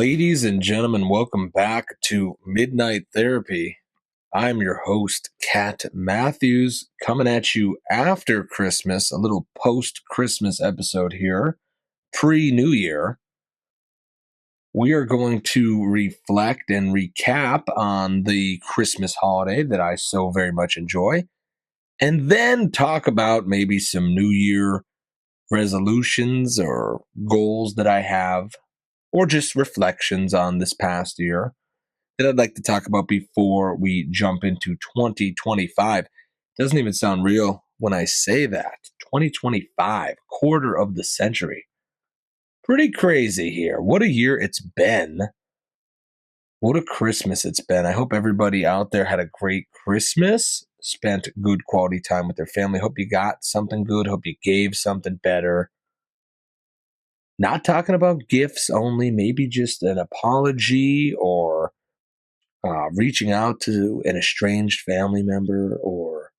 Ladies and gentlemen, welcome back to Midnight Therapy. I'm your host, Kat Matthews, coming at you after Christmas, a little post-Christmas episode here, pre-New Year. We are going to reflect and recap on the Christmas holiday that I so very much enjoy, and then talk about maybe some New Year resolutions or goals that I have, or just reflections on this past year that I'd like to talk about before we jump into 2025. Doesn't even sound real when I say that. 2025, quarter of the century. Pretty crazy here. What a year it's been. What a Christmas it's been. I hope everybody out there had a great Christmas, spent good quality time with their family. Hope you got something good. Hope you gave something better. Not talking about gifts only, maybe just an apology or reaching out to an estranged family member or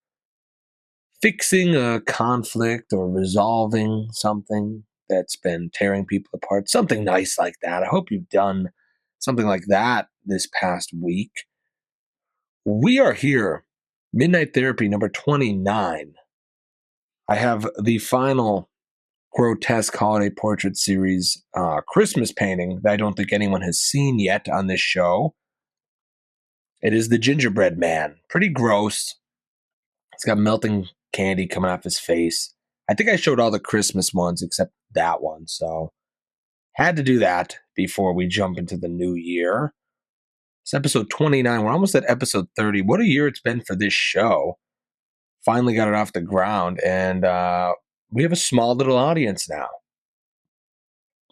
fixing a conflict or resolving something that's been tearing people apart. Something nice like that. I hope you've done something like that this past week. We are here, Midnight Therapy number 29. I have the final grotesque holiday portrait series Christmas painting that I don't think anyone has seen yet on this show. It is the gingerbread man. Pretty gross. He's got melting candy coming off his face. I think I showed all the Christmas ones except that one. So had to do that before we jump into the new year. It's episode 29. We're almost at episode 30. What a year it's been for this show. Finally got it off the ground. And we have a small little audience now.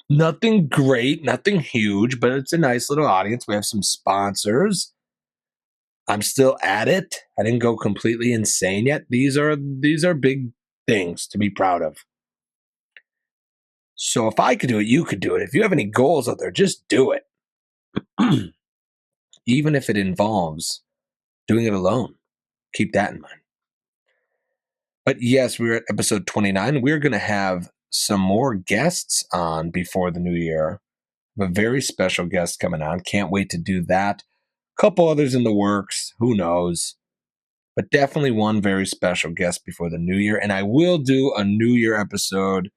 Nothing great, nothing huge, but it's a nice little audience. We have some sponsors. I'm still at it. I didn't go completely insane yet. These are big things to be proud of. So if I could do it, you could do it. If you have any goals out there, just do it. Even if it involves doing it alone. Keep that in mind. But yes, we're at episode 29. We're going to have some more guests on before the new year. We have a very special guest coming on. Can't wait to do that. Couple others in the works. Who knows? But definitely one very special guest before the new year. And I will do a new year episode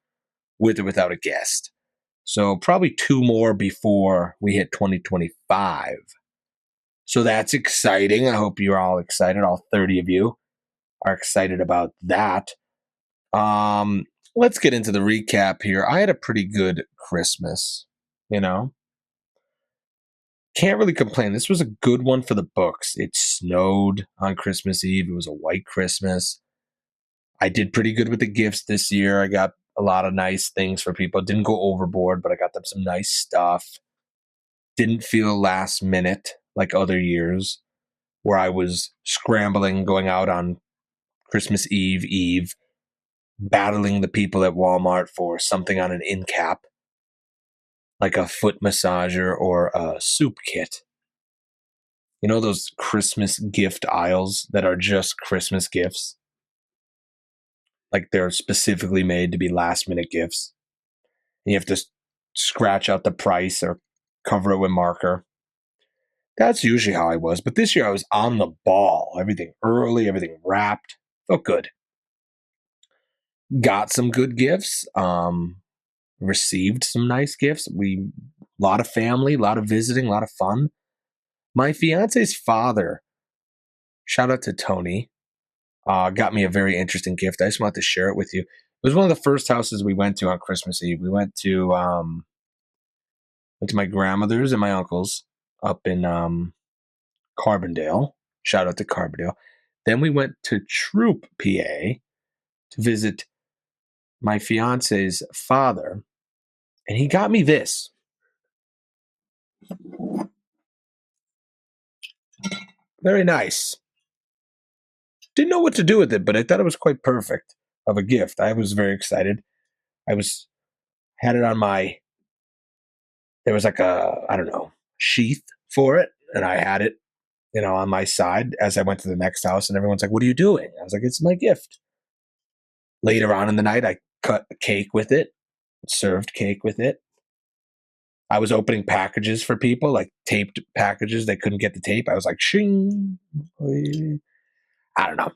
with or without a guest. So probably two more before we hit 2025. So that's exciting. I hope you're all excited. All 30 of you are excited about that. Let's get into the recap here. I had a pretty good Christmas, you know. Can't really complain. This was a good one for the books. It snowed on Christmas Eve. It was a white Christmas. I did pretty good with the gifts this year. I got a lot of nice things for people. Didn't go overboard, but I got them some nice stuff. Didn't feel last minute like other years where I was scrambling, going out on Christmas Eve, battling the people at Walmart for something on an end cap, like a foot massager or a soup kit. You know those Christmas gift aisles that are just Christmas gifts? Like they're specifically made to be last minute gifts. And you have to scratch out the price or cover it with marker. That's usually how I was. But this year I was on the ball. Everything early, everything wrapped. Felt good. Got some good gifts. Received some nice gifts. A lot of family, a lot of visiting, a lot of fun. My fiance's father, shout out to Tony, got me a very interesting gift. I just wanted to share it with you. It was one of the first houses we went to on Christmas Eve. We went to my grandmother's and my uncle's up in Carbondale. Shout out to Carbondale. Then we went to Troop, PA, to visit my fiance's father, and he got me this. Very nice. Didn't know what to do with it, but I thought it was quite perfect of a gift. I was very excited. Had it on there was like I don't know, sheath for it, and I had it, on my side as I went to the next house, and everyone's like, "What are you doing?" I was like, "It's my gift." Later on in the night, I cut a cake with it, served cake with it. I was opening packages for people, like taped packages. They couldn't get the tape. I was like, shing. I don't know.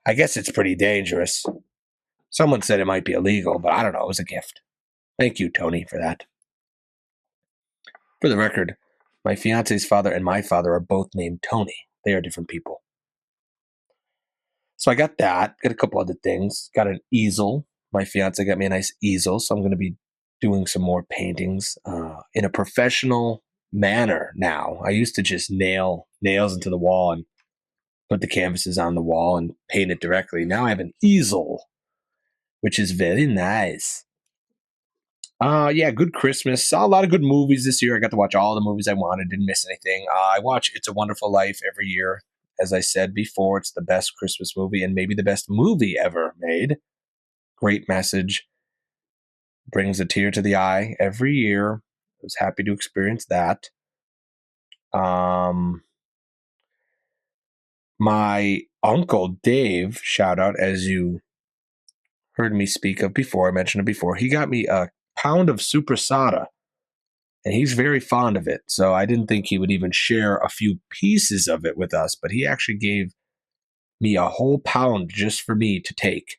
I guess it's pretty dangerous. Someone said it might be illegal, but I don't know. It was a gift. Thank you, Tony, for that. For the record, my fiance's father and my father are both named Tony. They are different people. So I got that. Got a couple other things. Got an easel. My fiance got me a nice easel, so I'm going to be doing some more paintings in a professional manner now. I used to just nail nails into the wall and put the canvases on the wall and paint it directly. Now I have an easel, which is very nice. Yeah, good Christmas. Saw a lot of good movies this year. I got to watch all the movies I wanted. Didn't miss anything. I watch It's a Wonderful Life every year. As I said before, it's the best Christmas movie and maybe the best movie ever made. Great message. Brings a tear to the eye every year. I was happy to experience that. My uncle Dave, shout out, as you heard me speak of before, I mentioned it before, he got me a pound of supersada. And he's very fond of it. So I didn't think he would even share a few pieces of it with us, but he actually gave me a whole pound just for me to take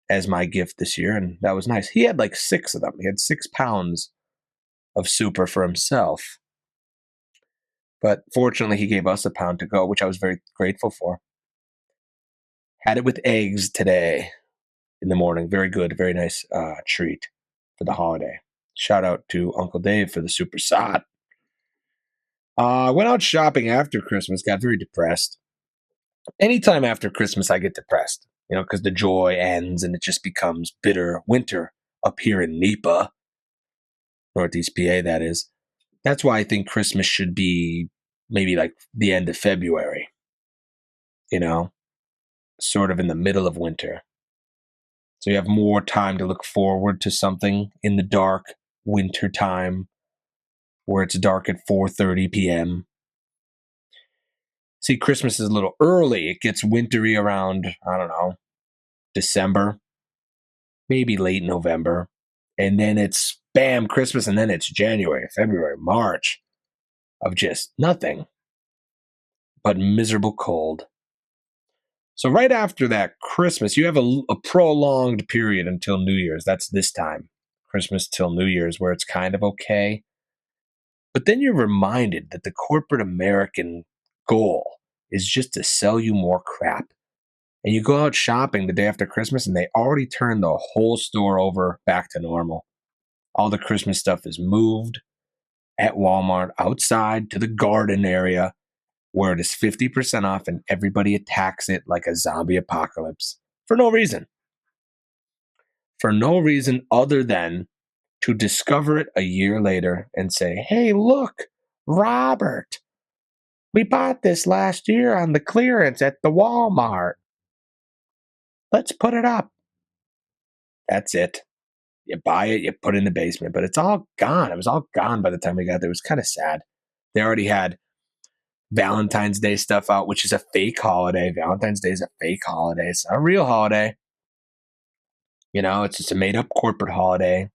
as my gift this year. And that was nice. He had like 6 of them. He had 6 pounds of super for himself. But fortunately, he gave us a pound to go, which I was very grateful for. Had it with eggs today in the morning. Very good. Very nice treat for the holiday. Shout out to Uncle Dave for the super sod. Went out shopping after Christmas, got very depressed. Anytime after Christmas, I get depressed, because the joy ends and it just becomes bitter winter up here in NEPA, Northeast PA, that is. That's why I think Christmas should be maybe like the end of February, sort of in the middle of winter. So you have more time to look forward to something in the dark winter time where it's dark at 4:30 p.m. See, Christmas is a little early. It gets wintry around, I don't know, December, maybe late November. And then it's bam, Christmas. And then it's January, February, March of just nothing but miserable cold. So right after that Christmas, you have a prolonged period until New Year's. That's this time, Christmas till New Year's, where it's kind of okay. But then you're reminded that the corporate American goal is just to sell you more crap. And you go out shopping the day after Christmas and they already turned the whole store over back to normal. All the Christmas stuff is moved at Walmart outside to the garden area where it is 50% off and everybody attacks it like a zombie apocalypse for no reason. For no reason other than to discover it a year later and say, hey, look, Robert, we bought this last year on the clearance at the Walmart. Let's put it up. That's it. You buy it, you put it in the basement, but it's all gone. It was all gone by the time we got there. It was kind of sad. They already had Valentine's Day stuff out, which is a fake holiday. Valentine's Day is a fake holiday. It's not a real holiday. It's just a made up corporate holiday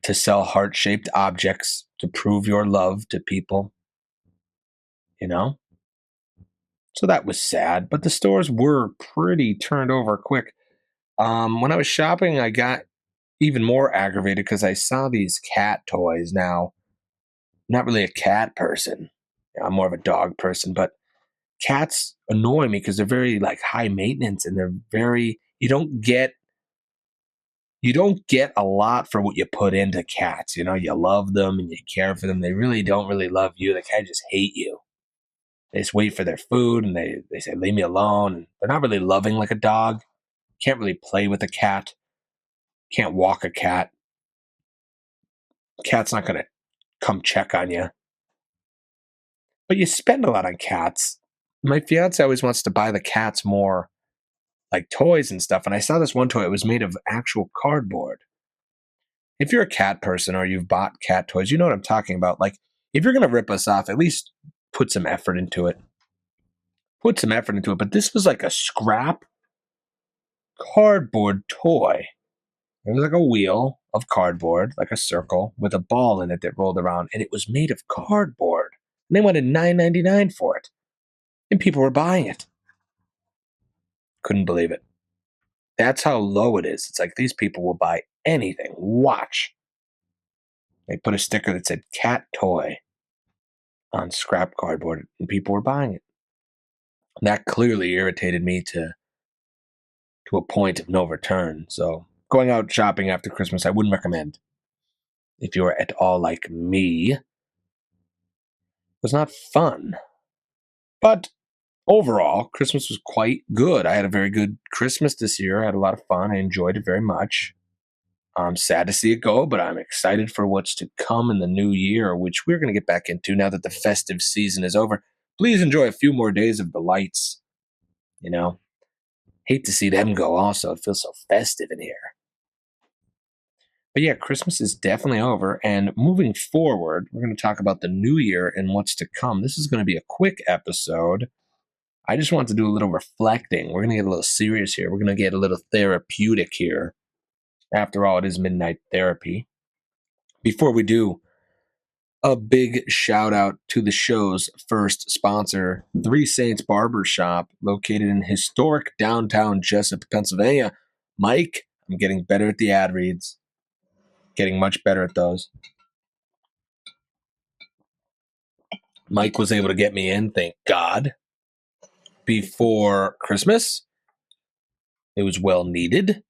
to sell heart shaped objects to prove your love to people. So that was sad, but the stores were pretty turned over quick. When I was shopping, I got even more aggravated because I saw these cat toys. Now, not really a cat person. I'm more of a dog person, but cats annoy me because they're very like high maintenance and they're very you don't get a lot for what you put into cats. You love them and you care for them. They really don't really love you. They kind of just hate you. They just wait for their food and they say, leave me alone. And they're not really loving like a dog. Can't really play with a cat. Can't walk a cat. Cat's not going to come check on you. But you spend a lot on cats. My fiance always wants to buy the cats more like toys and stuff. And I saw this one toy. It was made of actual cardboard. If you're a cat person or you've bought cat toys, you know what I'm talking about. Like, if you're going to rip us off, at least put some effort into it. Put some effort into it. But this was like a scrap cardboard toy. It was like a wheel of cardboard, like a circle, with a ball in it that rolled around, and it was made of cardboard. And they wanted $9.99 for it, and people were buying it. Couldn't believe it. That's how low it is. It's like these people will buy anything. Watch. They put a sticker that said cat toy on scrap cardboard, and people were buying it. That clearly irritated me to a point of no return. So going out shopping after Christmas, I wouldn't recommend. If you're at all like me, it was not fun. But overall, Christmas was quite good. I had a very good Christmas this year. I had a lot of fun. I enjoyed it very much. I'm sad to see it go, but I'm excited for what's to come in the new year, which we're going to get back into now that the festive season is over. Please enjoy a few more days of the lights. You know, hate to see them go also. It feels so festive in here. But yeah, Christmas is definitely over. And moving forward, we're going to talk about the new year and what's to come. This is going to be a quick episode. I just want to do a little reflecting. We're going to get a little serious here. We're going to get a little therapeutic here. After all, it is midnight therapy. Before we do, a big shout out to the show's first sponsor, Three Saints Barber Shop, located in historic downtown Jessup, Pennsylvania. Mike, I'm getting better at the ad reads, getting much better at those. Mike was able to get me in, thank God, before Christmas. It was well needed.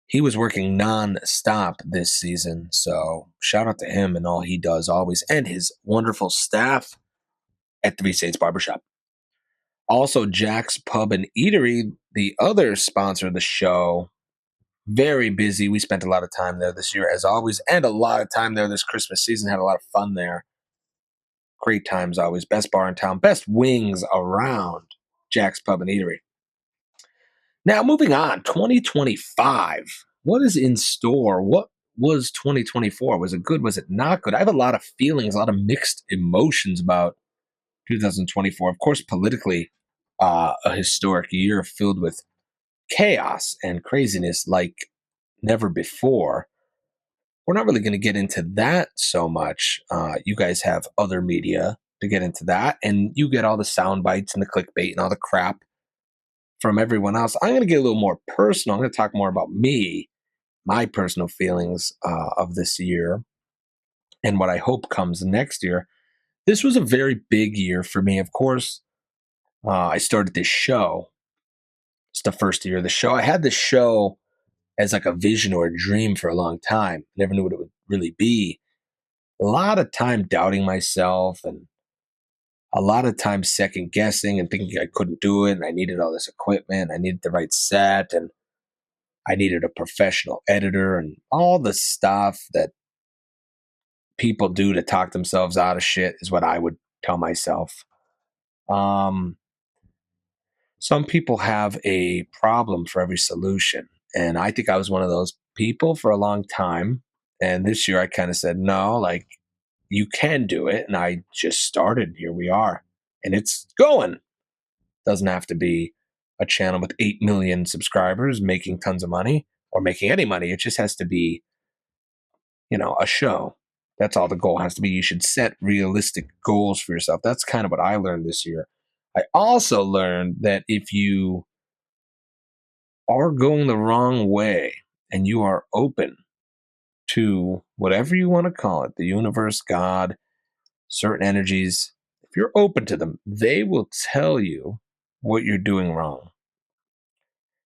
He was working non-stop this season, so shout out to him and all he does always, and his wonderful staff at Three Saints Barbershop. Also, Jack's Pub and Eatery, the other sponsor of the show, very busy. We spent a lot of time there this year, as always, and a lot of time there this Christmas season. Had a lot of fun there. Great times always. Best bar in town, best wings around. Jack's Pub and Eatery. Now, moving on, 2025. What is in store? What was 2024? Was it good? Was it not good? I have a lot of feelings, a lot of mixed emotions about 2024. Of course, politically, a historic year filled with chaos and craziness like never before. We're not really going to get into that so much. You guys have other media to get into that, and you get all the sound bites and the clickbait and all the crap from everyone else. I'm going to get a little more personal. I'm going to talk more about me, my personal feelings of this year, and what I hope comes next year. This was a very big year for me. Of course, I started this show. It's the first year of the show. I had this show as like a vision or a dream for a long time. Never knew what it would really be. A lot of time doubting myself and a lot of time second guessing and thinking I couldn't do it. And I needed all this equipment. I needed the right set and I needed a professional editor and all the stuff that people do to talk themselves out of shit is what I would tell myself. Um, some people have a problem for every solution. And I think I was one of those people for a long time. And this year I kind of said, no, like you can do it. And I just started. Here we are. And it's going. Doesn't have to be a channel with 8 million subscribers making tons of money or making any money. It just has to be, a show. That's all the goal has to be. You should set realistic goals for yourself. That's kind of what I learned this year. I also learned that if you are going the wrong way and you are open to whatever you want to call it, the universe, God, certain energies, if you're open to them, they will tell you what you're doing wrong.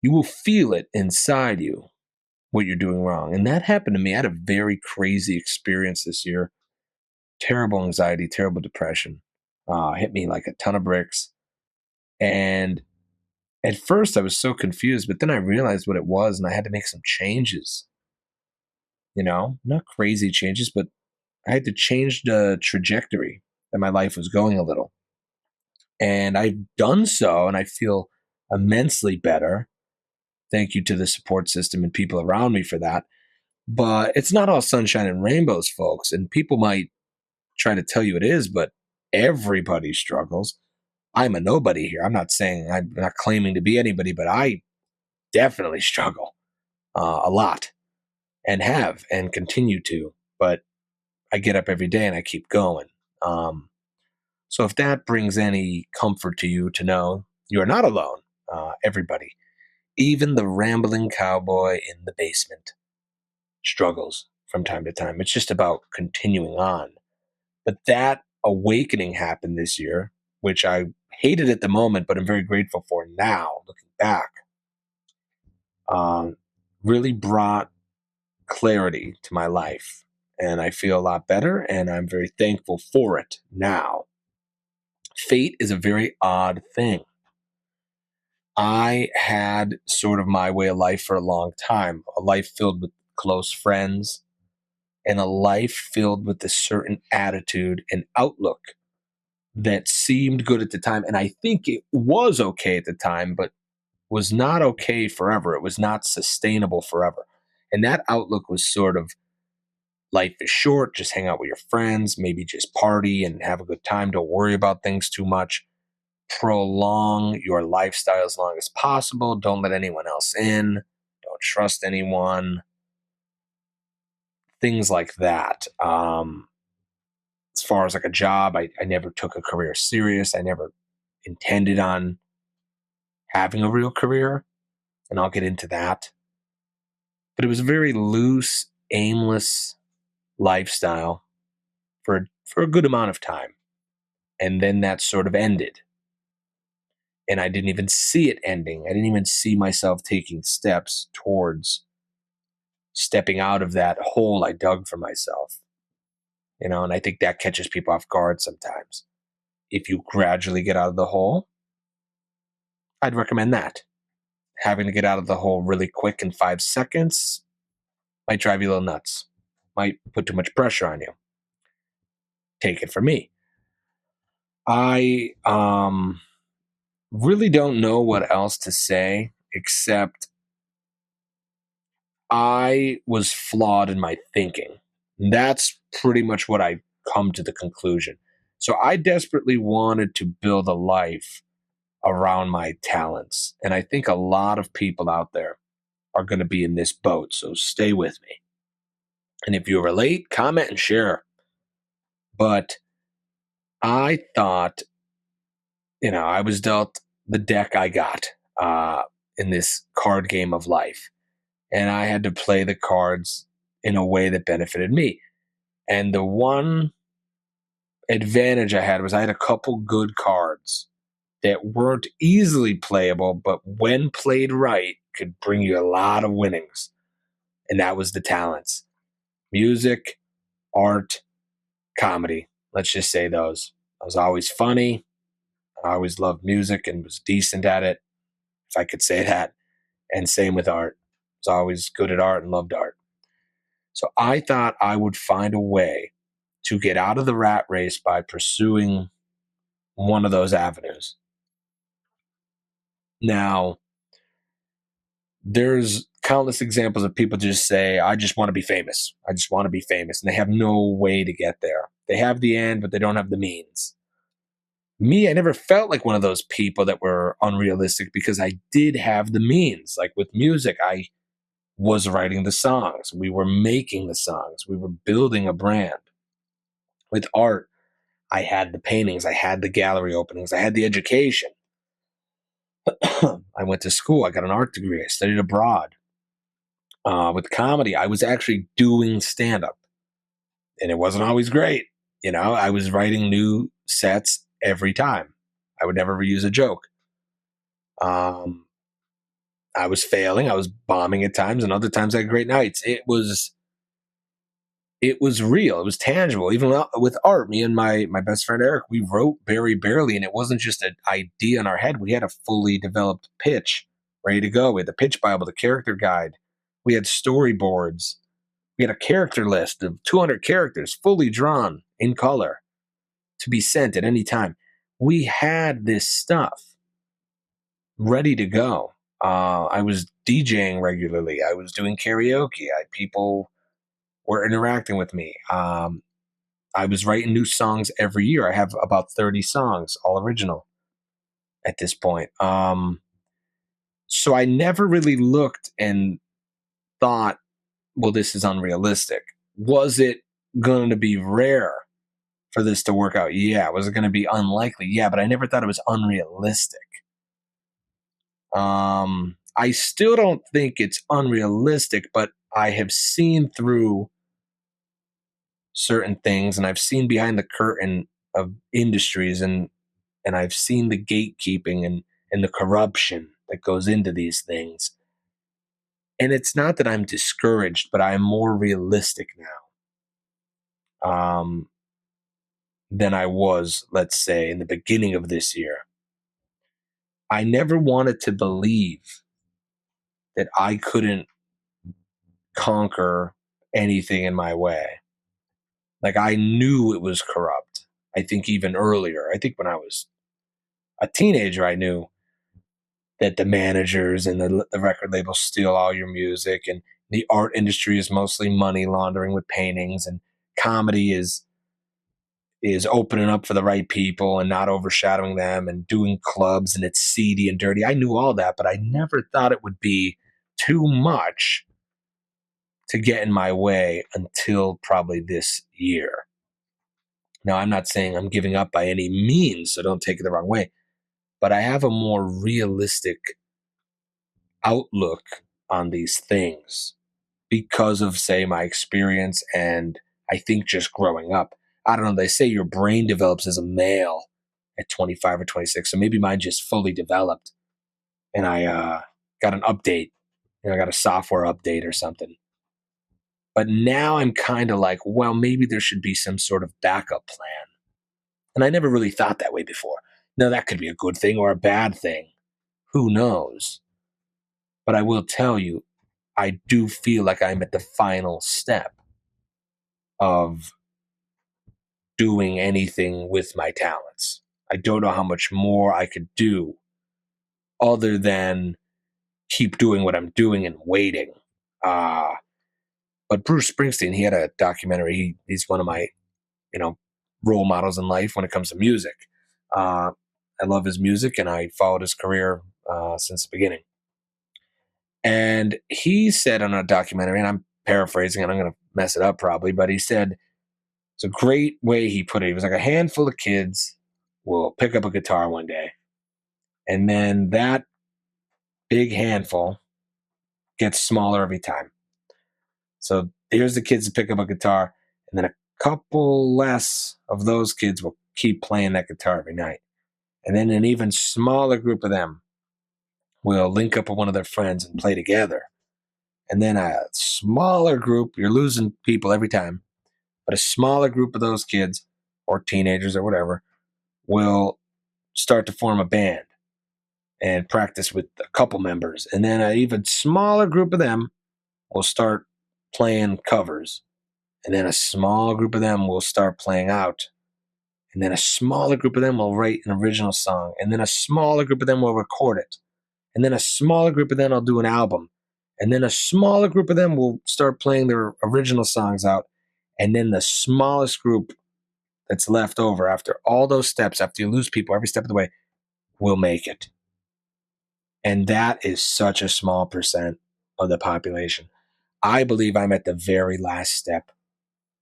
You will feel it inside you, what you're doing wrong. And that happened to me. I had a very crazy experience this year. Terrible anxiety, terrible depression. Hit me like a ton of bricks. And at first I was so confused, but then I realized what it was and I had to make some changes. Not crazy changes, but I had to change the trajectory that my life was going a little. And I've done so, and I feel immensely better. Thank you to the support system and people around me for that. But it's not all sunshine and rainbows, folks. And people might try to tell you it is, but everybody struggles. I'm a nobody here. I'm not claiming to be anybody, but I definitely struggle a lot. and have and continue to. But I get up every day and I keep going. So if that brings any comfort to you to know you are not alone, everybody, even the rambling cowboy in the basement, struggles from time to time. It's just about continuing on. But that awakening happened this year, which I hated at the moment, but I'm very grateful for now, looking back. Um, really brought clarity to my life. And I feel a lot better, and I'm very thankful for it now. Fate is a very odd thing. I had sort of my way of life for a long time, a life filled with close friends, and a life filled with a certain attitude and outlook that seemed good at the time. And I think it was okay at the time, but was not okay forever. It was not sustainable forever. And that outlook was sort of life is short, just hang out with your friends, maybe just party and have a good time. Don't worry about things too much. Prolong your lifestyle as long as possible. Don't let anyone else in. Don't trust anyone. Things like that. As far as like a job, I never took a career serious. I never intended on having a real career, and I'll get into that. But it was a very loose, aimless lifestyle for a good amount of time. And then that sort of ended. And I didn't even see it ending. I didn't even see myself taking steps towards stepping out of that hole I dug for myself. And I think that catches people off guard sometimes. If you gradually get out of the hole, I'd recommend that. Having to get out of the hole really quick in 5 seconds might drive you a little nuts, might put too much pressure on you. Take it from me. I really don't know what else to say except I was flawed in my thinking. That's pretty much what I come to the conclusion. So I desperately wanted to build a life around my talents. And I think a lot of people out there are going to be in this boat. So stay with me. And if you relate, comment and share. But I thought, I was dealt the deck I got in this card game of life. And I had to play the cards in a way that benefited me. And the one advantage I had was I had a couple good cards that weren't easily playable, but when played right, could bring you a lot of winnings. And that was the talents: music, art, comedy. Let's just say those. I was always funny. I always loved music and was decent at it, if I could say that. And same with art. I was always good at art and loved art. So I thought I would find a way to get out of the rat race by pursuing one of those avenues. Now, there's countless examples of people just say, I just want to be famous. I just want to be famous. And they have no way to get there. They have the end, but they don't have the means. Me, I never felt like one of those people that were unrealistic because I did have the means. Like with music, I was writing the songs. We were making the songs. We were building a brand. With art, I had the paintings. I had the gallery openings. I had the education. I went to school. I got an art degree. I studied abroad. With comedy, I was actually doing stand up, and it wasn't always great. I was writing new sets every time. I would never reuse a joke. I was failing. I was bombing at times, and other times I had great nights. It was real. It was tangible. Even with art, me and my best friend Eric, we wrote very barely, and it wasn't just an idea in our head. We had a fully developed pitch ready to go. We had the pitch Bible, the character guide. We had storyboards. We had a character list of 200 characters, fully drawn in color, to be sent at any time. We had this stuff ready to go. I was DJing regularly. I was doing karaoke. People were interacting with me. I was writing new songs every year. I have about 30 songs, all original at this point. So I never really looked and thought well, this is unrealistic. Was it going to be rare for this to work out? Yeah. Was it going to be unlikely? Yeah, but I never thought it was unrealistic. I still don't think it's unrealistic, but I have seen through certain things and I've seen behind the curtain of industries, and I've seen the gatekeeping and the corruption that goes into these things. And it's not that I'm discouraged, but I'm more realistic now than I was, let's say, in the beginning of this year. I never wanted to believe that I couldn't conquer anything in my way. Like, I knew it was corrupt. I think even earlier. I think when I was a teenager, I knew that the managers and the record labels steal all your music, and the art industry is mostly money laundering with paintings, and comedy is opening up for the right people and not overshadowing them, and doing clubs, and it's seedy and dirty. I knew all that, but I never thought it would be too much to get in my way until probably this year. Now, I'm not saying I'm giving up by any means, so don't take it the wrong way, but I have a more realistic outlook on these things because of, say, my experience and I think just growing up. I don't know, they say your brain develops as a male at 25 or 26, so maybe mine just fully developed and I got an update. I got a software update or something. But now I'm kind of like, well, maybe there should be some sort of backup plan. And I never really thought that way before. Now, that could be a good thing or a bad thing. Who knows? But I will tell you, I do feel like I'm at the final step of doing anything with my talents. I don't know how much more I could do other than keep doing what I'm doing and waiting. Uh, but Bruce Springsteen, he had a documentary. He's one of my, you know, role models in life when it comes to music. I love his music and I followed his career since the beginning. And he said on a documentary, and I'm paraphrasing and I'm going to mess it up probably, but he said, it's a great way he put it. He was like, a handful of kids will pick up a guitar one day, and then that big handful gets smaller every time. So here's the kids that pick up a guitar, and then a couple less of those kids will keep playing that guitar every night. And then an even smaller group of them will link up with one of their friends and play together. And then a smaller group, you're losing people every time, but a smaller group of those kids or teenagers or whatever will start to form a band and practice with a couple members. And then an even smaller group of them will start playing covers. And then a small group of them will start playing out. And then a smaller group of them will write an original song. And then a smaller group of them will record it. And then a smaller group of them will do an album. And then a smaller group of them will start playing their original songs out. And then the smallest group that's left over after all those steps, after you lose people every step of the way, will make it. And that is such a small percent of the population. I believe I'm at the very last step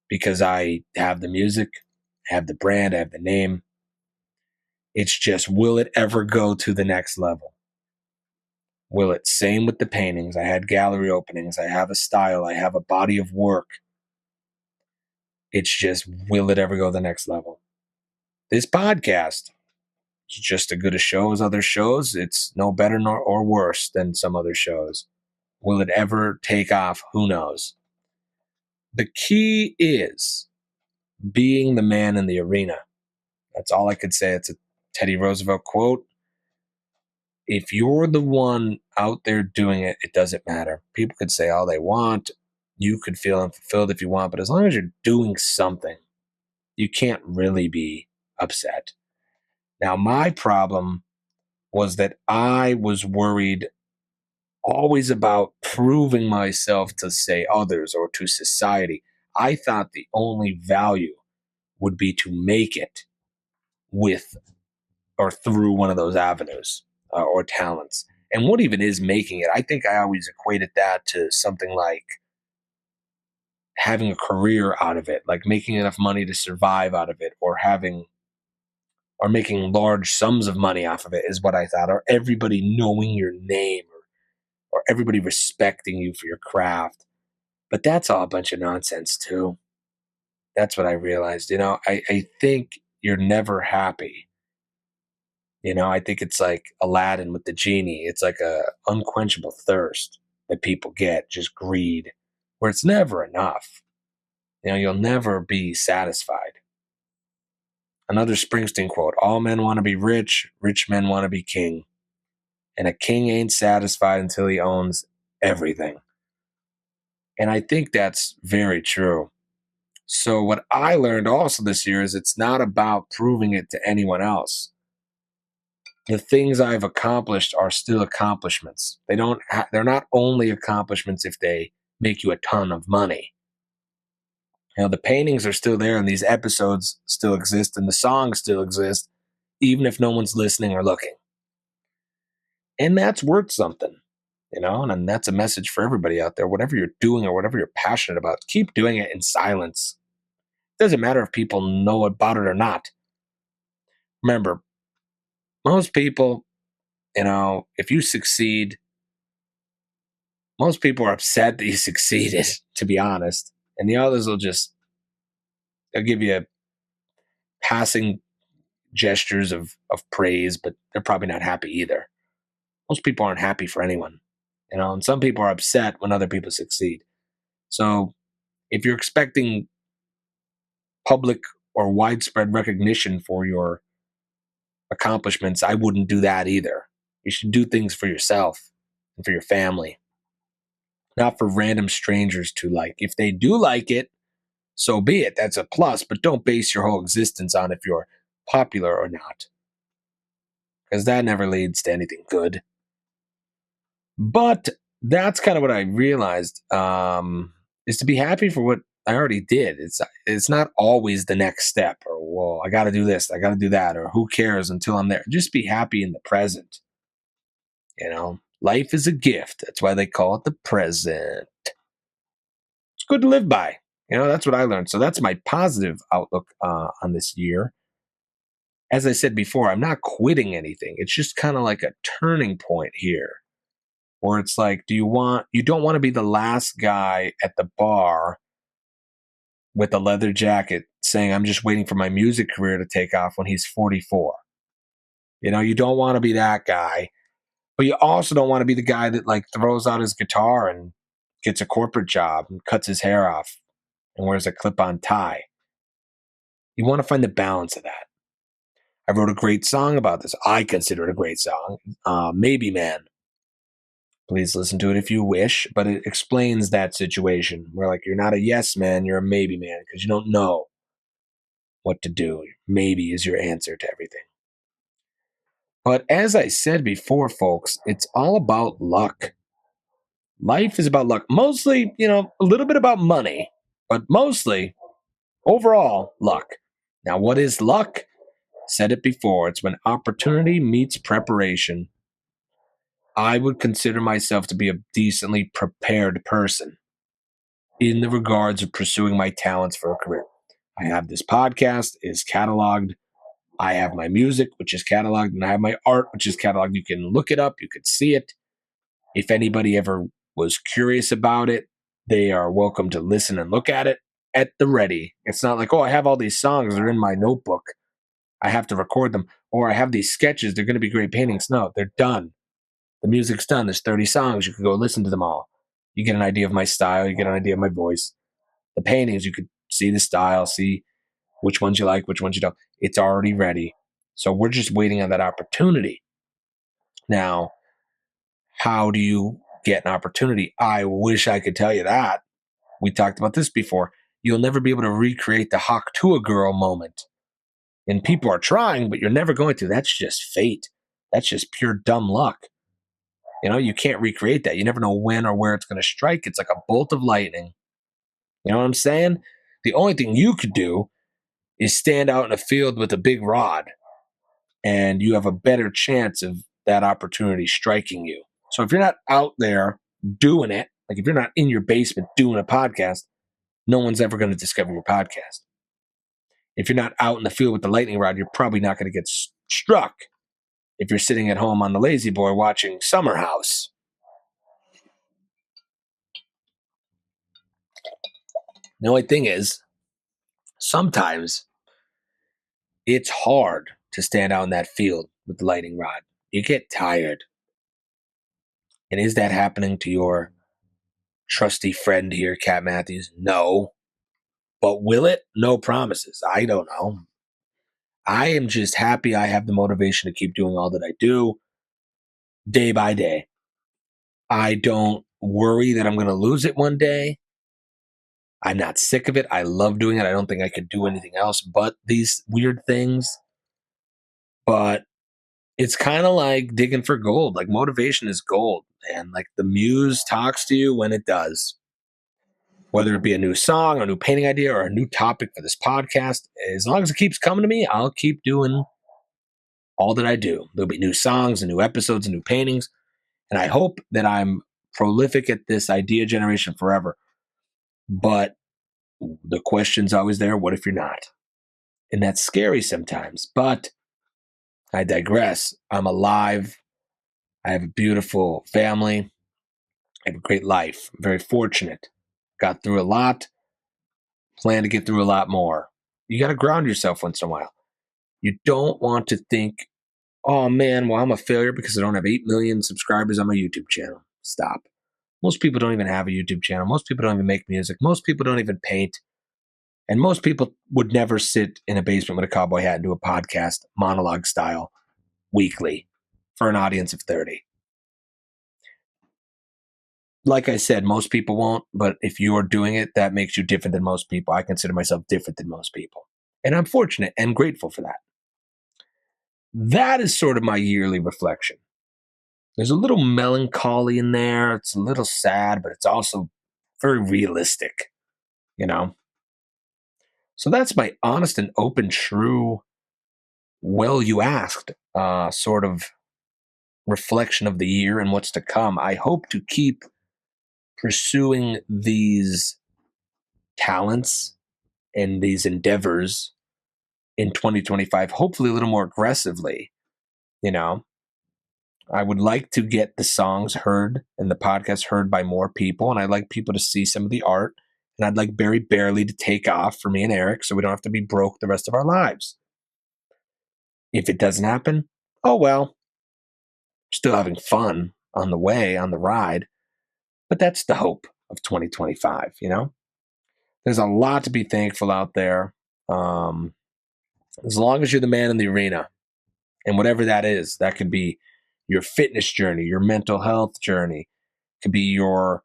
because I have the music, I have the brand, I have the name. It's just, will it ever go to the next level? Will it? Same with the paintings. I had gallery openings. I have a style. I have a body of work. It's just, will it ever go to the next level? This podcast is just as good a show as other shows. It's no better nor or worse than some other shows. Will it ever take off? Who knows? The key is being the man in the arena. That's all I could say. It's a Teddy Roosevelt quote. If you're the one out there doing it, it doesn't matter. People could say all they want. You could feel unfulfilled if you want, but as long as you're doing something, you can't really be upset. Now, my problem was that I was worried always about proving myself to, say, others or to society. I thought the only value would be to make it with or through one of those avenues or talents. And what even is making it? I think I always equated that to something like having a career out of it, like making enough money to survive out of it, or making large sums of money off of it is what I thought, or everybody knowing your name, or everybody respecting you for your craft. But that's all a bunch of nonsense too. That's what I realized. I think you're never happy. I think it's like Aladdin with the genie. It's like a unquenchable thirst that people get, just greed, where it's never enough. You'll never be satisfied. Another Springsteen quote: all men want to be rich, rich men want to be king. And a king ain't satisfied until he owns everything. And I think that's very true. So what I learned also this year is it's not about proving it to anyone else. The things I've accomplished are still accomplishments. They're not only accomplishments if they make you a ton of money. The paintings are still there and these episodes still exist and the songs still exist, even if no one's listening or looking. And that's worth something, and that's a message for everybody out there. Whatever you're doing or whatever you're passionate about, keep doing it in silence. It doesn't matter if people know about it or not. Remember, most people, if you succeed, most people are upset that you succeeded, to be honest. And the others they'll give you passing gestures of praise, but they're probably not happy either. Most people aren't happy for anyone, and some people are upset when other people succeed. So if you're expecting public or widespread recognition for your accomplishments, I wouldn't do that either. You should do things for yourself and for your family, not for random strangers to like. If they do like it, so be it. That's a plus, but don't base your whole existence on if you're popular or not, because that never leads to anything good. But that's kind of what I realized, is to be happy for what I already did. It's not always the next step, or well, I got to do this, I got to do that, or who cares until I'm there. Just be happy in the present. Life is a gift. That's why they call it the present. It's good to live by. That's what I learned. So that's my positive outlook on this year. As I said before, I'm not quitting anything. It's just kind of like a turning point here, where it's like, you don't want to be the last guy at the bar with a leather jacket saying, I'm just waiting for my music career to take off when he's 44. You don't want to be that guy, but you also don't want to be the guy that like throws out his guitar and gets a corporate job and cuts his hair off and wears a clip-on tie. You want to find the balance of that. I wrote a great song about this. I consider it a great song. Maybe Man. Please listen to it if you wish, but it explains that situation where like you're not a yes man, you're a maybe man because you don't know what to do. Maybe is your answer to everything. But as I said before, folks, it's all about luck. Life is about luck. Mostly, a little bit about money, but mostly, overall, luck. Now, what is luck? Said it before. It's when opportunity meets preparation. I would consider myself to be a decently prepared person in the regards of pursuing my talents for a career. I have this podcast, is cataloged. I have my music, which is cataloged, and I have my art, which is cataloged. You can look it up, you could see it. If anybody ever was curious about it, they are welcome to listen and look at it at the ready. It's not like, oh, I have all these songs, they're in my notebook, I have to record them, or I have these sketches, they're going to be great paintings. No, they're done. The music's done. There's 30 songs. You can go listen to them all. You get an idea of my style. You get an idea of my voice. The paintings, you could see the style, see which ones you like, which ones you don't. It's already ready. So we're just waiting on that opportunity. Now, how do you get an opportunity? I wish I could tell you that. We talked about this before. You'll never be able to recreate the Hawk to a Girl moment. And people are trying, but you're never going to. That's just fate. That's just pure dumb luck. You can't recreate that. You never know when or where it's going to strike. It's like a bolt of lightning. You know what I'm saying? The only thing you could do is stand out in a field with a big rod, and you have a better chance of that opportunity striking you. So if you're not out there doing it, like if you're not in your basement doing a podcast, no one's ever going to discover your podcast. If you're not out in the field with the lightning rod, you're probably not going to get struck if you're sitting at home on the lazy boy watching Summer House. The only thing is, sometimes it's hard to stand out in that field with the lightning rod. You get tired. And is that happening to your trusty friend here, Cat Matthews? No. But will it? No promises. I don't know. I am just happy I have the motivation to keep doing all that I do day by day. I don't worry that I'm going to lose it one day. I'm not sick of it. I love doing it. I don't think I could do anything else but these weird things. But it's kind of like digging for gold. Like motivation is gold. And like the muse talks to you when it does. Whether it be a new song, a new painting idea, or a new topic for this podcast, as long as it keeps coming to me, I'll keep doing all that I do. There'll be new songs and new episodes and new paintings. And I hope that I'm prolific at this idea generation forever. But the question's always there, what if you're not? And that's scary sometimes. But I digress. I'm alive. I have a beautiful family. I have a great life. I'm very fortunate. Got through a lot. Plan to get through a lot more. You got to ground yourself once in a while. You don't want to think, oh man, well, I'm a failure because I don't have 8 million subscribers on my YouTube channel. Stop. Most people don't even have a YouTube channel. Most people don't even make music. Most people don't even paint. And most people would never sit in a basement with a cowboy hat and do a podcast monologue style weekly for an audience of 30. Like I said, most people won't, but if you're doing it, that makes you different than most people. I consider myself different than most people. And I'm fortunate and grateful for that. That is sort of my yearly reflection. There's a little melancholy in there. It's a little sad, but it's also very realistic, you know? So that's my honest and open, true, well, you asked sort of reflection of the year and what's to come. I hope to keep pursuing these talents and these endeavors in 2025, hopefully a little more aggressively. You know, I would like to get the songs heard and the podcast heard by more people, and I'd like people to see some of the art, and I'd like Barry Barely to take off for me and Eric so we don't have to be broke the rest of our lives. If it doesn't happen, oh well, still having fun on the way, on the ride, but that's the hope of 2025, you know? There's a lot to be thankful out there. As long as you're the man in the arena, and whatever that is, that could be your fitness journey, your mental health journey, it could be your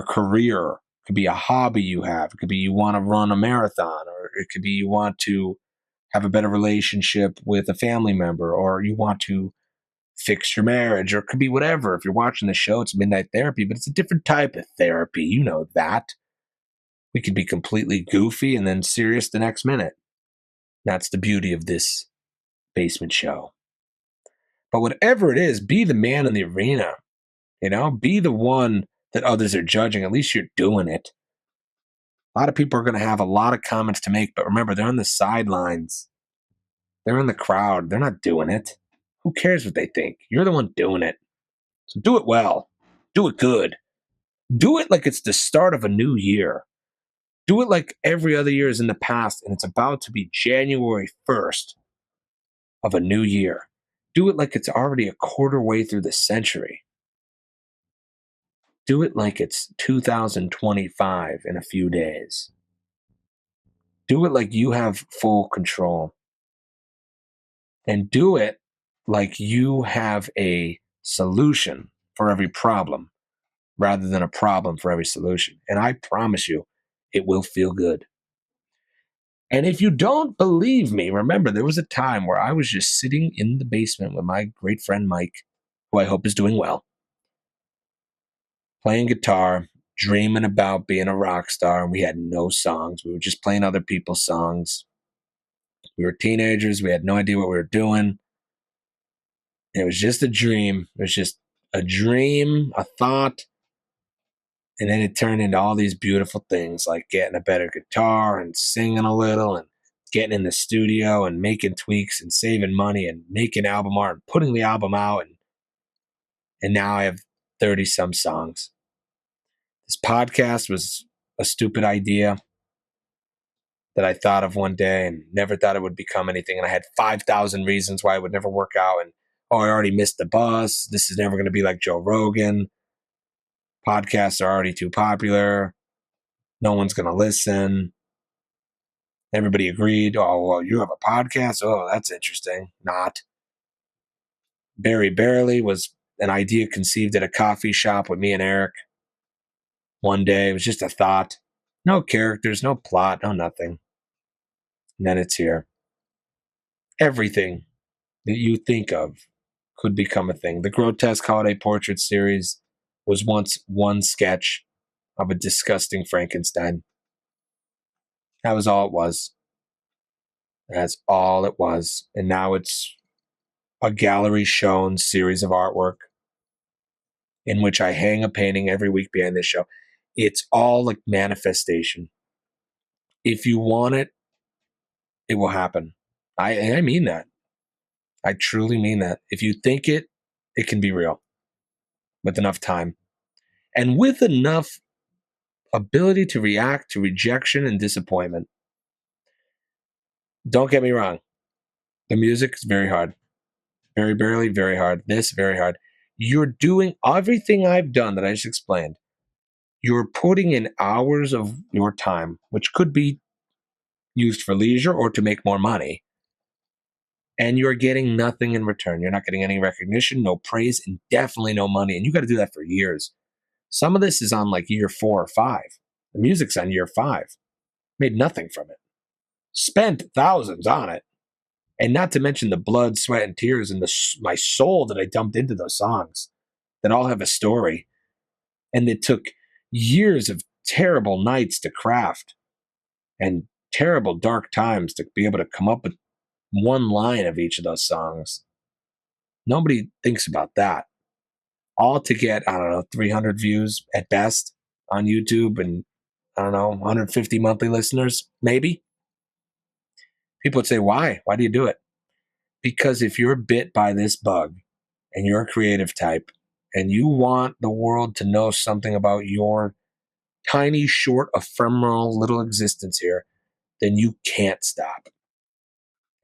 career, it could be a hobby you have, it could be you want to run a marathon, or it could be you want to have a better relationship with a family member, or you want to fix your marriage, or it could be whatever. If you're watching the show, it's Midnight Therapy, but it's a different type of therapy. You know that. We could be completely goofy and then serious the next minute. That's the beauty of this basement show. But whatever it is, be the man in the arena. You know, be the one that others are judging. At least you're doing it. A lot of people are going to have a lot of comments to make, but remember, they're on the sidelines. They're in the crowd. They're not doing it. Who cares what they think? You're the one doing it. So do it well. Do it good. Do it like it's the start of a new year. Do it like every other year is in the past, and it's about to be January 1st of a new year. Do it like it's already a quarter way through the century. Do it like it's 2025 in a few days. Do it like you have full control. And do it like you have a solution for every problem rather than a problem for every solution. And I promise you, it will feel good. And if you don't believe me, remember, there was a time where I was just sitting in the basement with my great friend Mike, who I hope is doing well, playing guitar, dreaming about being a rock star, and we had no songs. We were just playing other people's songs. We were teenagers. We had no idea what we were doing. It was just a dream. It was just a dream, a thought. And then it turned into all these beautiful things like getting a better guitar and singing a little and getting in the studio and making tweaks and saving money and making album art and putting the album out. And now I have 30 some songs. This podcast was a stupid idea that I thought of one day and never thought it would become anything. And I had 5,000 reasons why it would never work out. And, oh, I already missed the bus. This is never going to be like Joe Rogan. Podcasts are already too popular. No one's going to listen. Everybody agreed. Oh, well, you have a podcast? Oh, that's interesting. Not. Barry Barely was an idea conceived at a coffee shop with me and Eric. One day, it was just a thought. No characters, no plot, no nothing. And then it's here. Everything that you think of could become a thing. The Grotesque Holiday Portrait series was once one sketch of a disgusting Frankenstein. That was all it was. That's all it was. And now it's a gallery shown series of artwork in which I hang a painting every week behind this show. It's all like manifestation. If you want it, it will happen. I mean that. I truly mean that. If you think it, it can be real with enough time and with enough ability to react to rejection and disappointment. Don't get me wrong. The music is very hard. Very barely, very hard. This, very hard. You're doing everything I've done that I just explained. You're putting in hours of your time, which could be used for leisure or to make more money. And you're getting nothing in return. You're not getting any recognition, no praise, and definitely no money. And you got to do that for years. Some of this is on like year 4 or 5. The music's on year 5. Made nothing from it. Spent thousands on it. And not to mention the blood, sweat, and tears and my soul that I dumped into those songs that all have a story. And it took years of terrible nights to craft and terrible dark times to be able to come up with one line of each of those songs. Nobody thinks about that. All to get, I don't know, 300 views at best on YouTube and, I don't know, 150 monthly listeners, maybe. People would say, why? Why do you do it? Because if you're bit by this bug and you're a creative type and you want the world to know something about your tiny, short, ephemeral little existence here, then you can't stop.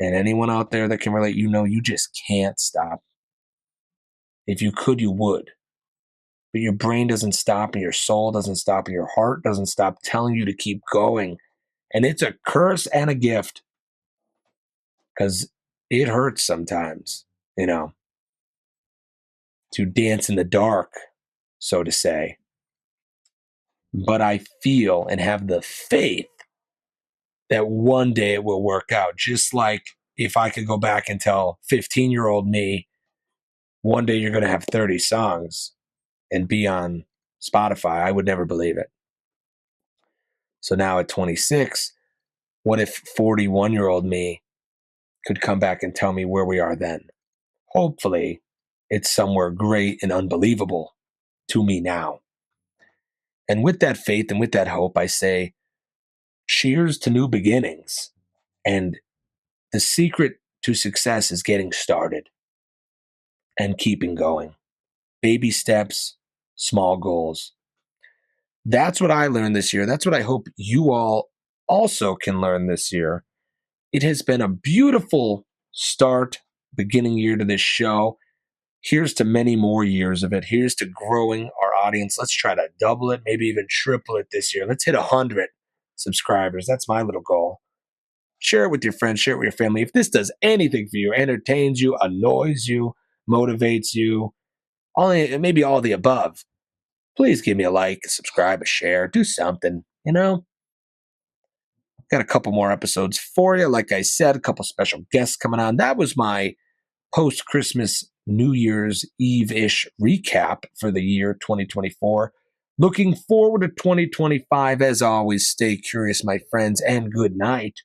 And anyone out there that can relate, you know you just can't stop. If you could, you would. But your brain doesn't stop and your soul doesn't stop and your heart doesn't stop telling you to keep going. And it's a curse and a gift because it hurts sometimes, to dance in the dark, so to say. But I feel and have the faith that one day it will work out. Just like if I could go back and tell 15-year-old me, one day you're going to have 30 songs and be on Spotify, I would never believe it. So now at 26, what if 41-year-old me could come back and tell me where we are then? Hopefully, it's somewhere great and unbelievable to me now. And with that faith and with that hope, I say, cheers to new beginnings. And the secret to success is getting started and keeping going. Baby steps, small goals. That's what I learned this year. That's what I hope you all also can learn this year. It has been a beautiful start, beginning year to this show. Here's to many more years of it. Here's to growing our audience. Let's try to double it, maybe even triple it this year. Let's hit 100 subscribers. That's my little goal. Share it with your friends, share it with your family. If this does anything for you, entertains you, annoys you, motivates you, maybe all the above, please give me a like, subscribe, a share, do something, Got a couple more episodes for you. Like I said, a couple special guests coming on. That was my post-Christmas New Year's Eve-ish recap for the year 2024. Looking forward to 2025. As always, stay curious, my friends, and good night.